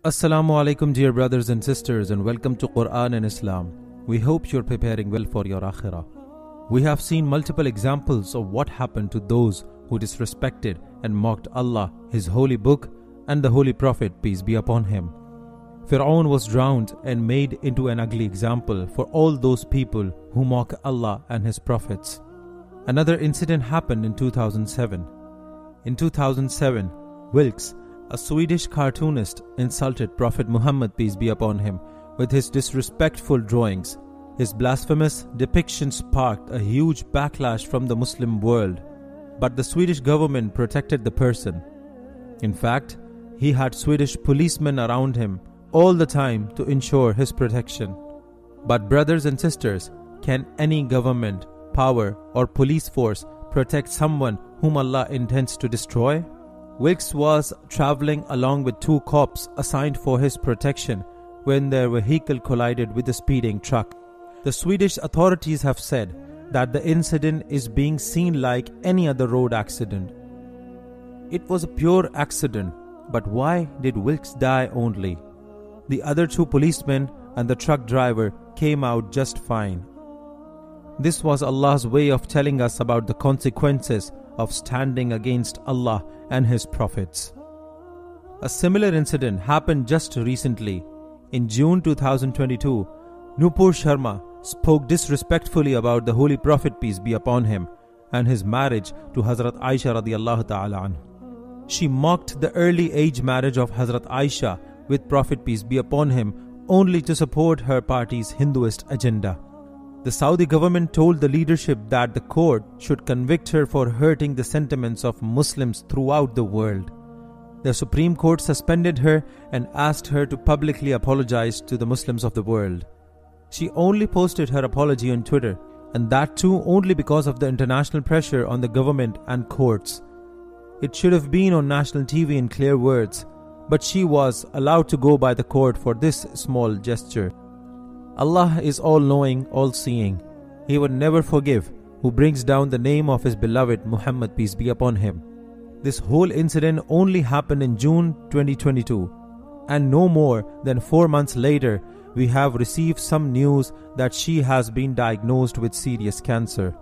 Assalamu alaikum, dear brothers and sisters, and welcome to Quran and Islam. We hope you're preparing well for your akhirah. We have seen multiple examples of what happened to those who disrespected and mocked Allah, His holy book, and the Holy Prophet, peace be upon him. Fir'aun was drowned and made into an ugly example for all those people who mock Allah and His prophets. Another incident happened in 2007. In 2007, Wilkes, a Swedish cartoonist, insulted Prophet Muhammad, peace be upon him, with his disrespectful drawings. His blasphemous depiction sparked a huge backlash from the Muslim world, but the Swedish government protected the person. In fact, he had Swedish policemen around him all the time to ensure his protection. But brothers and sisters, can any government, power, or police force protect someone whom Allah intends to destroy? Wilkes was traveling along with two cops assigned for his protection when their vehicle collided with a speeding truck. The Swedish authorities have said that the incident is being seen like any other road accident. It was a pure accident, but why did Wilkes die only? The other two policemen and the truck driver came out just fine. This was Allah's way of telling us about the consequences of standing against Allah and His prophets. A similar incident happened just recently. In June 2022, Nupur Sharma spoke disrespectfully about the Holy Prophet, peace be upon him, and his marriage to Hazrat Aisha radiallahu ta'ala anha. She mocked the early age marriage of Hazrat Aisha with Prophet, peace be upon him, only to support her party's Hinduist agenda. The Saudi government told the leadership that the court should convict her for hurting the sentiments of Muslims throughout the world. The Supreme Court suspended her and asked her to publicly apologize to the Muslims of the world. She only posted her apology on Twitter, and that too only because of the international pressure on the government and courts. It should have been on national TV in clear words, but she was allowed to go by the court for this small gesture. Allah is all-knowing, all-seeing. He would never forgive who brings down the name of His beloved Muhammad, peace be upon him. This whole incident only happened in June 2022, and no more than 4 months later, we have received some news that she has been diagnosed with serious cancer.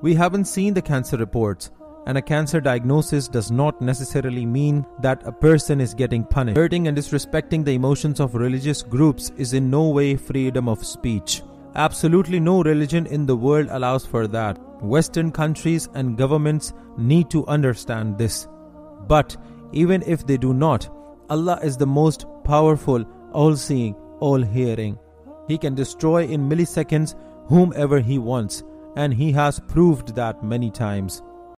We haven't seen the cancer reports, and a cancer diagnosis does not necessarily mean that a person is getting punished. Hurting and disrespecting the emotions of religious groups is in no way freedom of speech. Absolutely no religion in the world allows for that. Western countries and governments need to understand this. But even if they do not, Allah is the most powerful, all-seeing, all-hearing. He can destroy in milliseconds whomever He wants, and He has proved that many times.